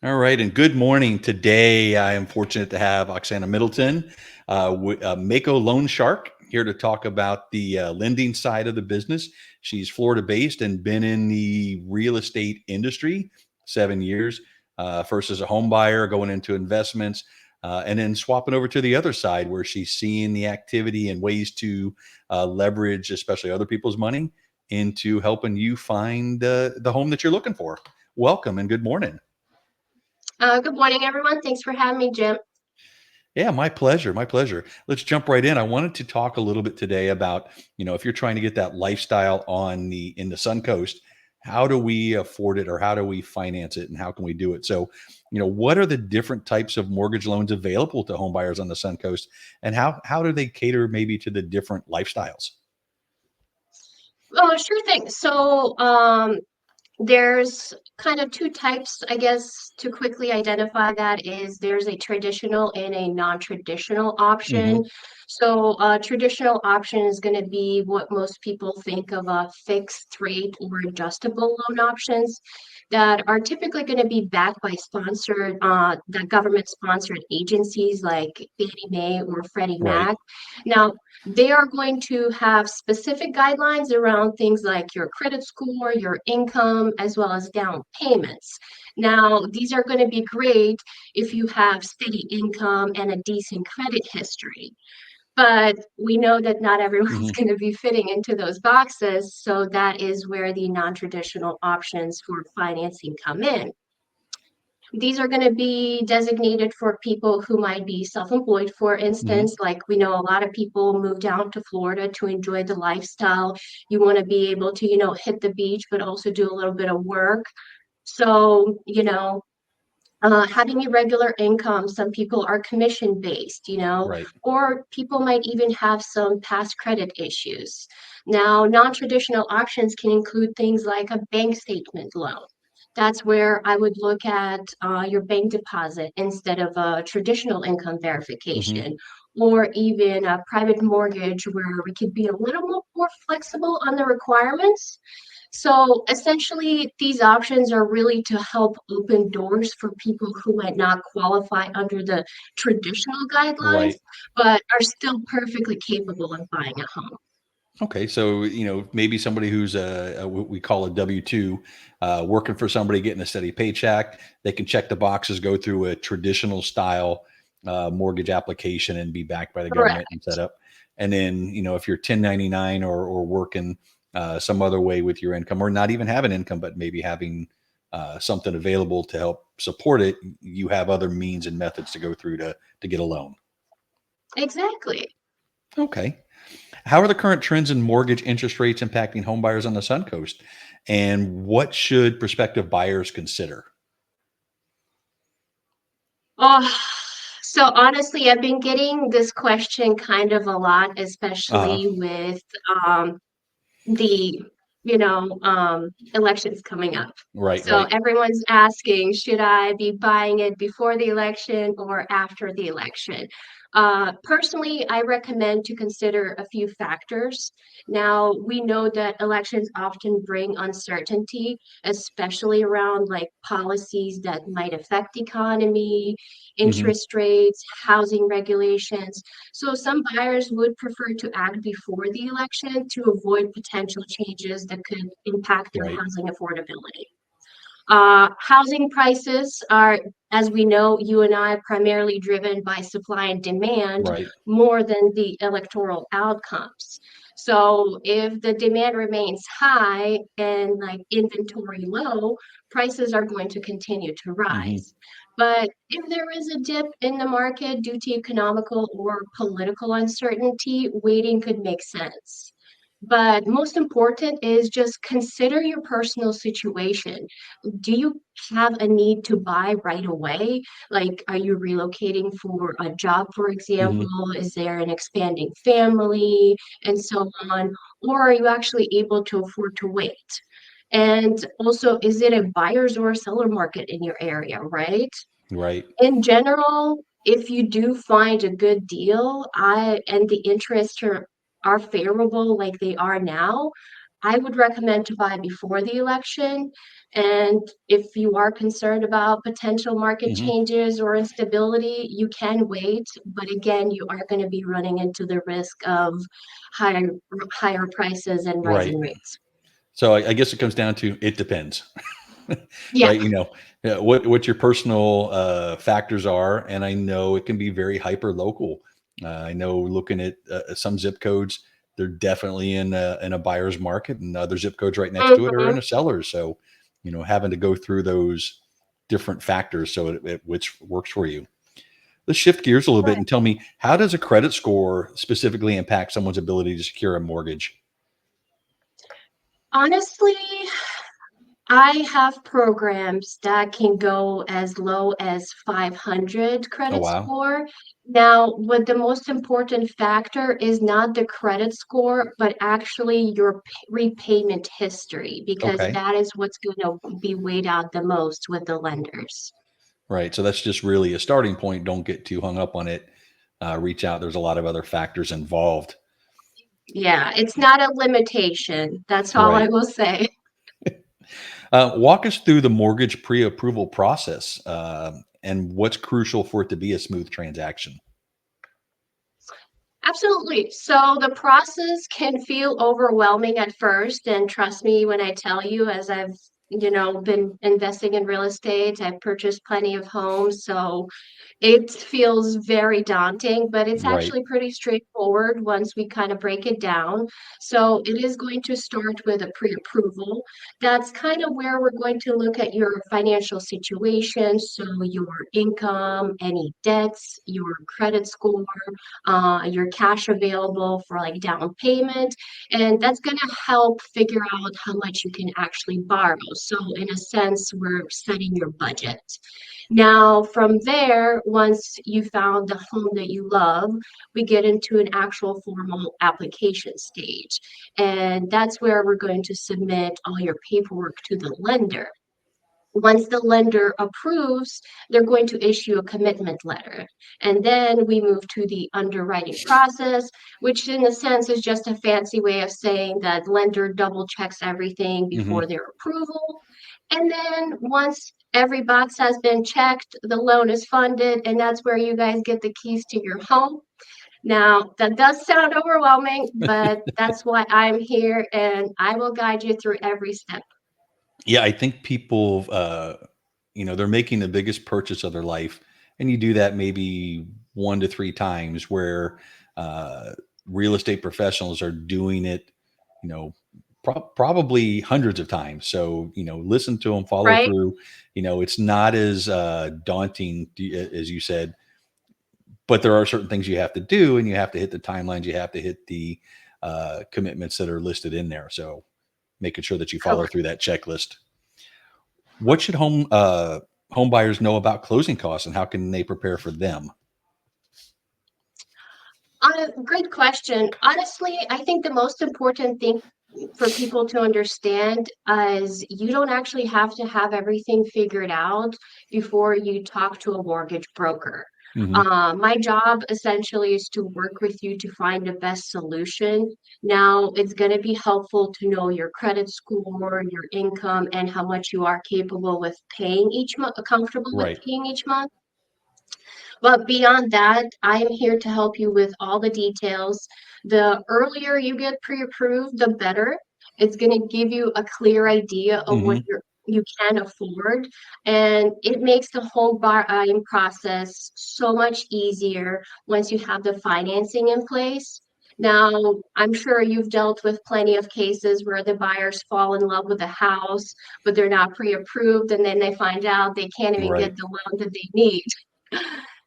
All right, and good morning. Today, I am fortunate to have Oksana Middleton, Mako Loan Shark, here to talk about the lending side of the business. She's Florida based and been in the real estate industry 7 years. First as a home buyer, going into investments, and then swapping over to the other side where she's seeing the activity and ways to leverage, especially other people's money, into helping you find the home that you're looking for. Welcome and good morning. Good morning, everyone. Thanks for having me, Jim. Yeah, my pleasure. My pleasure. Let's jump right in. I wanted to talk a little bit today about, if you're trying to get that lifestyle in the Sun Coast, how do we afford it or how do we finance it and how can we do it? So, what are the different types of mortgage loans available to home buyers on the Sun Coast and how do they cater maybe to the different lifestyles? Oh, sure thing. There's kind of two types, I guess, to quickly identify that is there's a traditional and a non-traditional option. Hmm. Traditional option is going to be what most people think of a fixed rate or adjustable loan options that are typically going to be backed by that government sponsored agencies like Fannie Mae or Freddie Right. Mac. Now, they are going to have specific guidelines around things like your credit score, your income, as well as down payments. Now, these are going to be great if you have steady income and a decent credit history. But we know that not everyone's Hmm. going to be fitting into those boxes. So that is where the non traditional options for financing come in. These are going to be designated for people who might be self-employed, for Hmm. instance. Like we know a lot of people move down to Florida to enjoy the lifestyle. You want to be able to, hit the beach, but also do a little bit of work. So, having irregular income, some people are commission based, Right. or people might even have some past credit issues. Now, non traditional options can include things like a bank statement loan. That's where I would look at your bank deposit instead of a traditional income Hmm. verification, or even a private mortgage where we could be a little more flexible on the requirements. So essentially, these options are really to help open doors for people who might not qualify under the traditional guidelines, Right. but are still perfectly capable of buying a home. Okay, so maybe somebody who's what we call a W-2, working for somebody, getting a steady paycheck, they can check the boxes, go through a traditional style mortgage application, and be backed by the government Correct. and set up. And then if you're 1099 or working some other way with your income, or not even having income, but maybe having something available to help support it, you have other means and methods to go through to get a loan. Exactly. Okay. How are the current trends in mortgage interest rates impacting home buyers on the Sun Coast? And what should prospective buyers consider? Oh, so honestly, I've been getting this question kind of a lot, Uh, especially with um, the elections coming up. right, So right. everyone's asking, should I be buying it before the election or after the election? Personally, I recommend to consider a few factors. Now, we know that elections often bring uncertainty, especially around like policies that might affect the economy, Hmm. interest rates, housing regulations. So some buyers would prefer to act before the election to avoid potential changes that could impact their Right, housing affordability. Housing prices are, as we know, you and I, primarily driven by supply and demand right. more than the electoral outcomes. So if the demand remains high and like inventory low, prices are going to continue to Hmm. rise. But if there is a dip in the market due to economical or political uncertainty, waiting could make sense. But most important is just consider your personal situation. Do you have a need to buy right away? Like, are you relocating for a job, for Hmm. example? Is there an expanding family and so on? Or are you actually able to afford to wait? And also, is it a buyer's or a seller market in your area, right? Right. In general, if you do find a good deal, I and the interests are favorable like they are now, I would recommend to buy before the election. And if you are concerned about potential market Hmm. changes or instability, you can wait. But again, you are going to be running into the risk of higher higher prices and Right. rising rates. So I guess it comes down to it depends, Yeah. right? Yeah, what your personal factors are, and I know it can be very hyper local. I know looking at some zip codes, they're definitely in a buyer's market, and other zip codes right next to it are in Mhm. a seller's. So, having to go through those different factors so which works for you. Let's shift gears a little bit Right. and tell me, how does a credit score specifically impact someone's ability to secure a mortgage? Honestly, I have programs that can go as low as 500 Oh, credit wow. score. Now, what the most important factor is not the credit score, but actually your repayment history, because Okay. that is what's going to be weighed out the most with the lenders. Right. So that's just really a starting point. Don't get too hung up on it. Reach out. There's a lot of other factors involved. Yeah, it's not a limitation. That's all I Right. will say. Walk us through the mortgage pre approval process and what's crucial for it to be a smooth transaction. Absolutely. So the process can feel overwhelming at first, and trust me when I tell you, as I've been investing in real estate, I've purchased plenty of homes, so it feels very daunting, but it's Right. actually pretty straightforward once we kind of break it down. So it is going to start with a pre-approval. That's kind of where we're going to look at your financial situation, so your income, any debts, your credit score, your cash available for like down payment, and that's going to help figure out how much you can actually borrow. So in a sense, we're setting your budget. Now, from there, once you found the home that you love, we get into an actual formal application stage. And that's where we're going to submit all your paperwork to the lender. Once the lender approves, they're going to issue a commitment letter. And then we move to the underwriting process, which in a sense is just a fancy way of saying that lender double checks everything Hmm. before their approval. And then once every box has been checked, the loan is funded, and that's where you guys get the keys to your home. Now, that does sound overwhelming, but that's why I'm here and I will guide you through every step. Yeah. I think people, they're making the biggest purchase of their life. And you do that maybe 1 to 3 times where uh, real estate professionals are doing it, you know, probably hundreds of times. So, listen to them, follow Right? through. It's not as daunting as you said, but there are certain things you have to do, and you have to hit the timelines. You have to hit the commitments that are listed in there. So, making sure that you follow Correct. through that checklist. What should home buyers know about closing costs, and how can they prepare for them? Great question. Honestly, I think the most important thing for people to understand is you don't actually have to have everything figured out before you talk to a mortgage broker. Hmm. My job essentially is to work with you to find the best solution. Now, it's going to be helpful to know your credit score, your income, and how much you are capable with paying each month, comfortable with Right. paying each month. But beyond that, I am here to help you with all the details. The earlier you get pre-approved, the better. It's going to give you a clear idea of what Hmm. you can afford, and it makes the whole buying process so much easier once you have the financing in place. Now, I'm sure you've dealt with plenty of cases where the buyers fall in love with a house, but they're not pre-approved, and then they find out they can't even Right. get the loan that they need.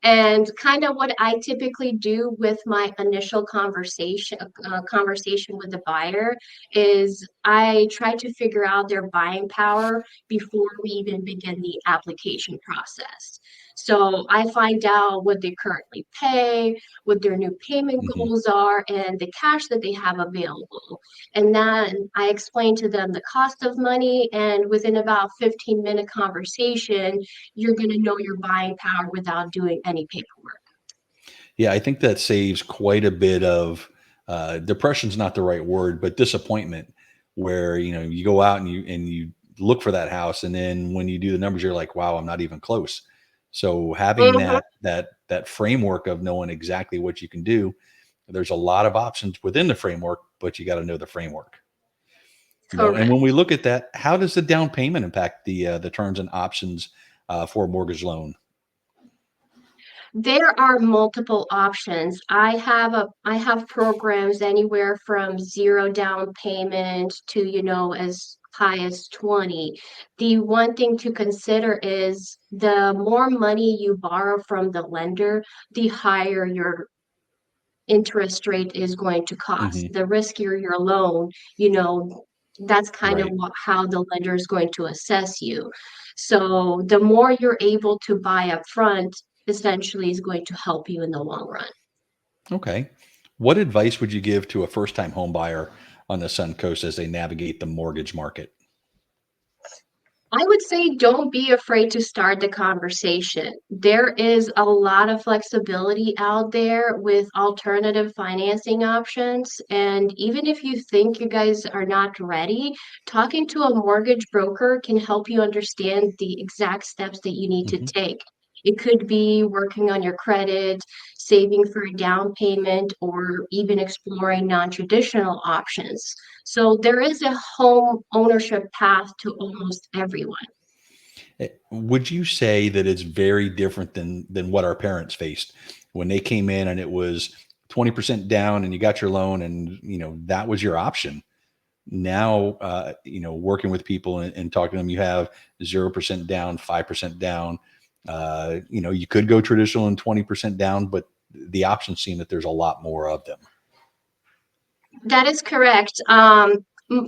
And kind of what I typically do with my initial conversation with the buyer is I try to figure out their buying power before we even begin the application process. So I find out what they currently pay, what their new payment Hmm. goals are, and the cash that they have available. And then I explain to them the cost of money, and within about 15-minute conversation, you're going to know your buying power without doing any paperwork. Yeah, I think that saves quite a bit of depression's not the right word, but disappointment where you go out and you look for that house, and then when you do the numbers, you're like, wow, I'm not even close. So having Mhm, that framework of knowing exactly what you can do, there's a lot of options within the framework, but you got to know the framework. And when we correct. look at that, how does the down payment impact the terms and options for a mortgage loan? There are multiple options. I have programs anywhere from 0 down payment to, as high as 20. The one thing to consider is the more money you borrow from the lender, the higher your interest rate is going to cost. Hmm. The riskier your loan, that's kind of Right. how the lender is going to assess you. So the more you're able to buy up front, essentially is going to help you in the long run. Okay. What advice would you give to a first-time home buyer on the Suncoast as they navigate the mortgage market? I would say don't be afraid to start the conversation. There is a lot of flexibility out there with alternative financing options. And even if you think you guys are not ready, talking to a mortgage broker can help you understand the exact steps that you need to Hmm. take. It could be working on your credit, saving for a down payment, or even exploring non-traditional options. So there is a home ownership path to almost everyone. Would you say that it's very different than what our parents faced when they came in and it was 20% down and you got your loan, and that was your option? Now, working with people and talking to them, you have 0% down, 5% down. You could go traditional and 20% down, but the options seem that there's a lot more of them. That is correct.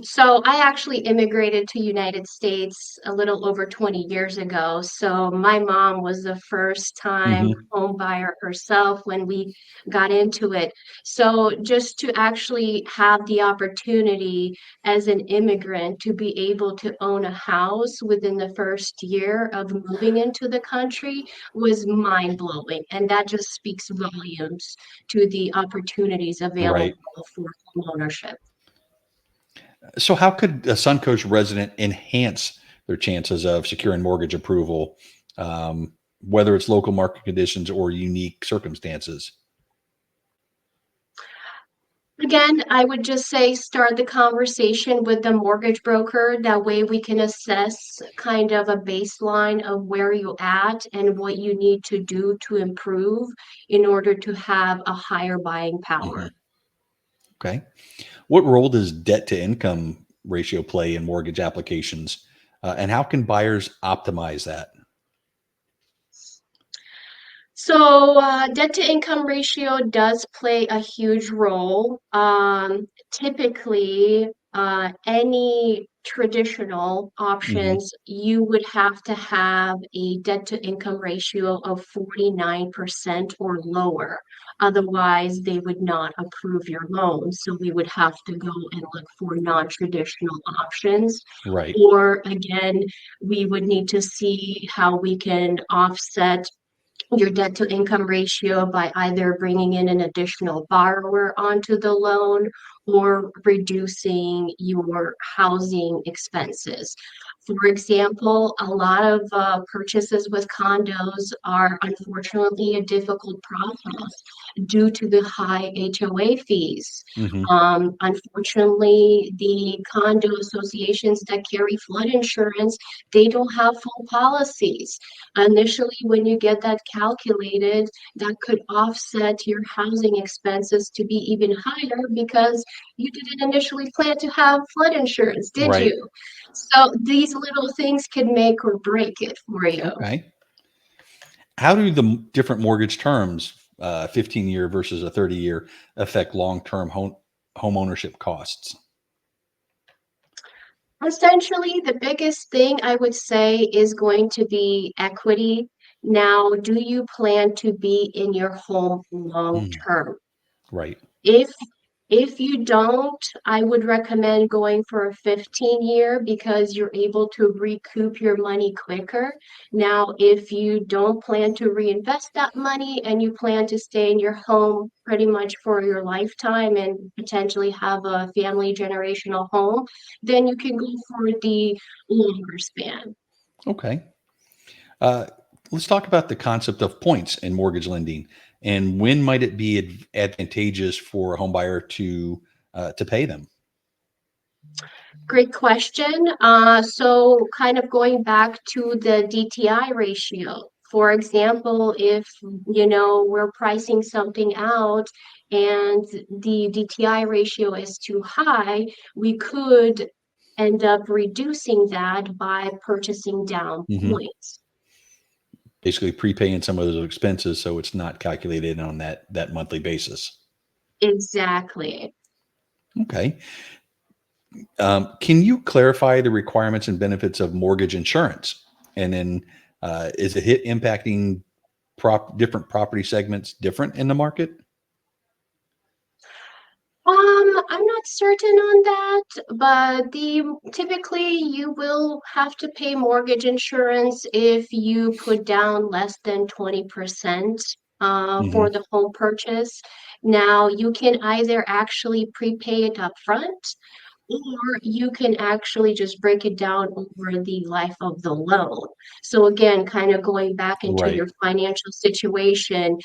So I actually immigrated to United States a little over 20 years ago. So my mom was the first time Hmm. home buyer herself when we got into it. So just to actually have the opportunity as an immigrant to be able to own a house within the first year of moving into the country was mind blowing. And that just speaks volumes to the opportunities available Right. for homeownership. So, how could a Suncoast resident enhance their chances of securing mortgage approval, whether it's local market conditions or unique circumstances? Again, I would just say start the conversation with the mortgage broker. That way we can assess kind of a baseline of where you're at and what you need to do to improve in order to have a higher buying Hmm. power. Okay. What role does debt to income ratio play in mortgage applications? And how can buyers optimize that? So, debt to income ratio does play a huge role. Typically, any traditional Hmm. options, you would have to have a debt to income ratio of 49% or lower. Otherwise, they would not approve your loan. So, we would have to go and look for non-traditional options. Right. Or again, we would need to see how we can offset your debt to income ratio by either bringing in an additional borrower onto the loan or reducing your housing expenses. For example, a lot of purchases with condos are unfortunately a difficult process due to the high HOA fees. Hmm. Unfortunately, the condo associations that carry flood insurance, they don't have full policies. Initially, when you get that calculated, that could offset your housing expenses to be even higher because you didn't initially plan to have flood insurance, did Right. you? So these little things can make or break it for you. Okay. How do the different mortgage terms, 15-year versus a 30-year, affect long-term home ownership costs? Essentially, the biggest thing I would say is going to be equity. Now, do you plan to be in your home long Mm, term? right. If If you don't, I would recommend going for a 15-year because you're able to recoup your money quicker. Now, if you don't plan to reinvest that money and you plan to stay in your home pretty much for your lifetime and potentially have a family generational home, then you can go for the longer span. Okay. Uh, let's talk about the concept of points in mortgage lending, and when might it be advantageous for a home buyer to pay them? Great question. So kind of going back to the DTI ratio. For example, if we're pricing something out and the DTI ratio is too high, we could end up reducing that by purchasing down Hmm. points. Basically, prepaying some of those expenses so it's not calculated on that monthly basis. Exactly. Okay. Can you clarify the requirements and benefits of mortgage insurance? And then, is it hit impacting different property segments different in the market? I'm not certain on that, but the typically you will have to pay mortgage insurance if you put down less than 20% for Hmm. the home purchase. Now, you can either actually prepay it up front, or you can actually just break it down over the life of the loan. So again, kind of going back into Right. your financial situation,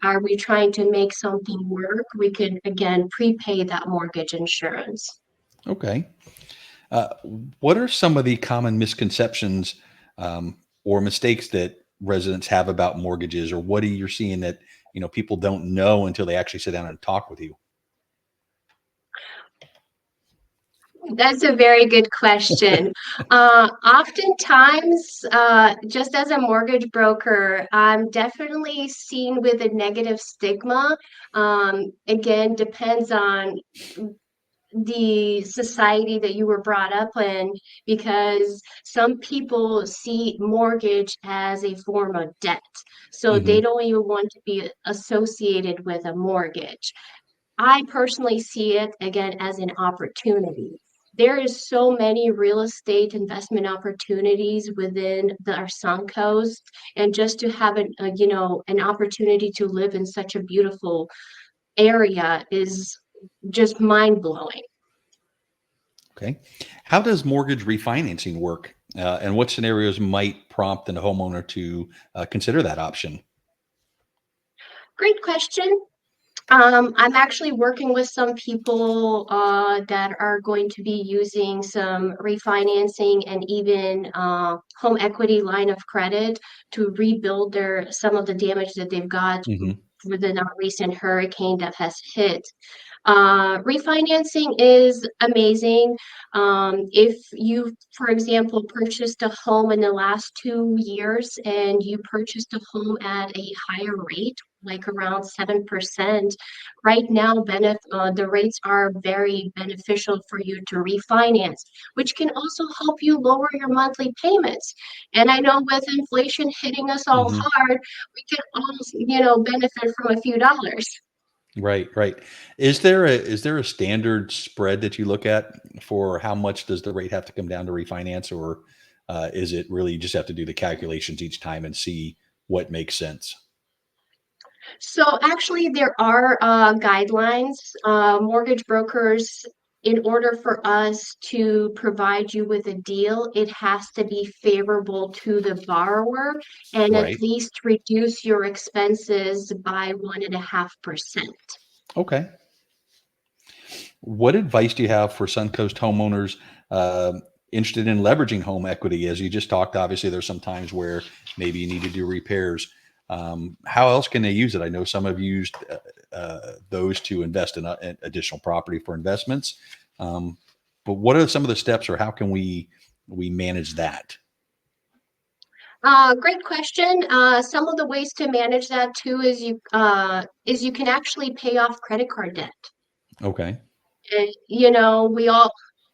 are we trying to make something work? We could again prepay that mortgage insurance. Okay. Uh, what are some of the common misconceptions or mistakes that residents have about mortgages, or what are you seeing that people don't know until they actually sit down and talk with you? That's a very good question. Oftentimes, just as a mortgage broker, I'm definitely seen with a negative stigma. Again, depends on the society that you were brought up in, because some people see mortgage as a form of debt. So they Hmm. don't even want to be associated with a mortgage. I personally see it again as an opportunity. There is so many real estate investment opportunities within our Suncoast, and just to have an opportunity to live in such a beautiful area is just mind blowing. Okay. How does mortgage refinancing work? And what scenarios might prompt a homeowner to consider that option? Great question. I'm actually working with some people that are going to be using some refinancing and even home equity line of credit to rebuild their some of the damage that they've got Hmm. within our recent hurricane that has hit. Refinancing is amazing. If you, for example, purchased a home in the last 2 years and you purchased a home at a higher rate, like around 7%, right now the rates are very beneficial for you to refinance, which can also help you lower your monthly payments. And I know with inflation hitting us all Hmm. hard, we can all, benefit from a few dollars. Right, right. Is there a standard spread that you look at for how much does the rate have to come down to refinance, or is it really you just have to do the calculations each time and see what makes sense? So actually, there are guidelines. Mortgage brokers, in order for us to provide you with a deal, it has to be favorable to the borrower and at Right. least reduce your expenses by 1.5%. Okay. What advice do you have for Suncoast homeowners interested in leveraging home equity? As you just talked, obviously there's some times where maybe you need to do repairs. How else can they use it? I know some have used those to invest in additional property for investments. Um, but what are some of the steps, or how can we manage that? Great question. Some of the ways to manage that too is you can actually pay off credit card debt. Okay. And,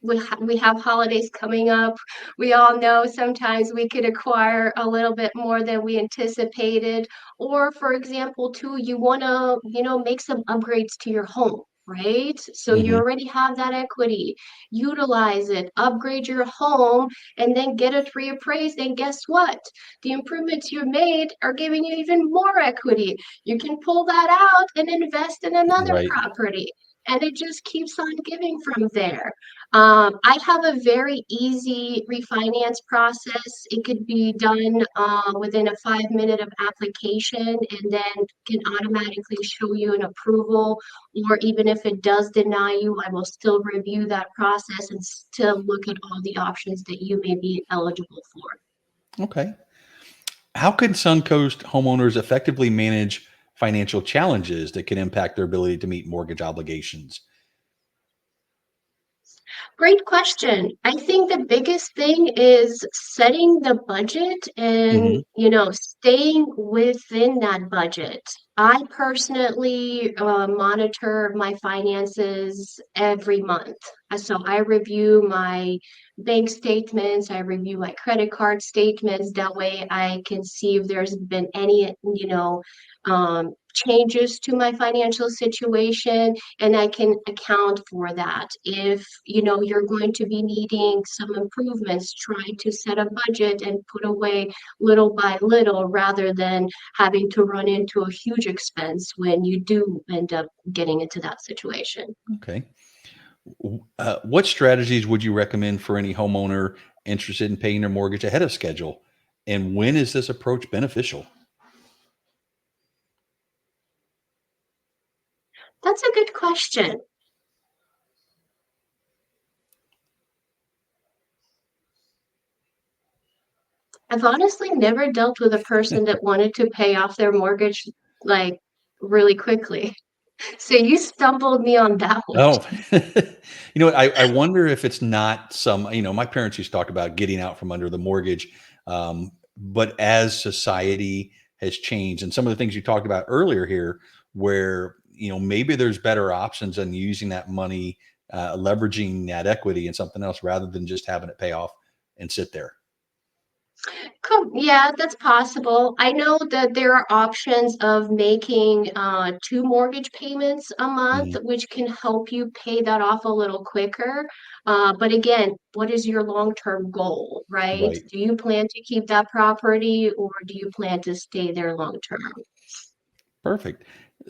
we have holidays coming up. We all know sometimes we could acquire a little bit more than we anticipated. Or, for example, too, you want to, make some upgrades to your home. right? So you Hmm. already have that equity. Utilize it, upgrade your home, and then get it reappraised. And guess what? The improvements you made are giving you even more equity. You can pull that out and invest in another Right. property. And it just keeps on giving from there. I have a very easy refinance process. It could be done within a 5 minute of application and then can automatically show you an approval. Or even if it does deny you, I will still review that process and still look at all the options that you may be eligible for. Okay. How can Suncoast homeowners effectively manage financial challenges that can impact their ability to meet mortgage obligations? Great question. I think the biggest thing is setting the budget and, Hmm. staying within that budget. I personally monitor my finances every month. So I review my bank statements, I review my credit card statements. That way I can see if there's been any, changes to my financial situation, and I can account for that. If you're going to be needing some improvements, try to set a budget and put away little by little rather than having to run into a huge expense when you do end up getting into that situation. Okay. What strategies would you recommend for any homeowner interested in paying their mortgage ahead of schedule? And when is this approach beneficial? That's a good question. I've honestly never dealt with a person that wanted to pay off their mortgage like really quickly. So you stumbled me on that one. Oh, what? I wonder if it's not my parents used to talk about getting out from under the mortgage. But as society has changed and some of the things you talked about earlier here, where, maybe there's better options than using that money, leveraging that equity and something else rather than just having it pay off and sit there. Cool. Yeah, that's possible. I know that there are options of making two mortgage payments a month, Mhm. which can help you pay that off a little quicker. But again, what is your long-term goal, right? Right. Do you plan to keep that property or do you plan to stay there long-term? Perfect.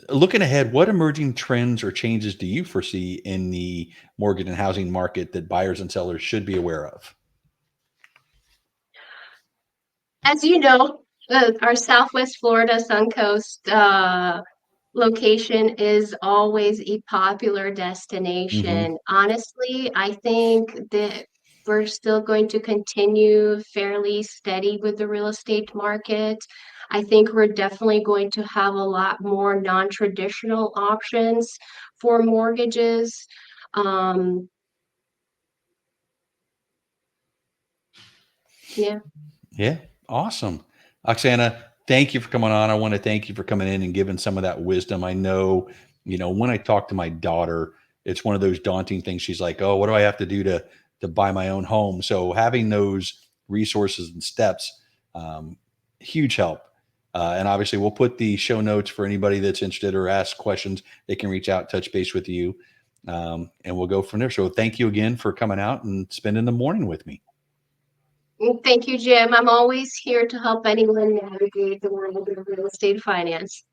Looking ahead, what emerging trends or changes do you foresee in the mortgage and housing market that buyers and sellers should be aware of? As you know, our Southwest Florida Suncoast location is always a popular Hmm. destination. Honestly, I think that we're still going to continue fairly steady with the real estate market. I think we're definitely going to have a lot more non-traditional options for mortgages. Um, yeah. Yeah, awesome. Oksana, thank you for coming on. I want to thank you for coming in and giving some of that wisdom. I know, when I talk to my daughter, it's one of those daunting things. She's like, "Oh, what do I have to do to buy my own home?" So having those resources and steps, um, huge help. And obviously, we'll put the show notes for anybody that's interested or ask questions. They can reach out, touch base with you, and we'll go from there. So thank you again for coming out and spending the morning with me. Thank you, Jim. I'm always here to help anyone navigate the world of real estate finance.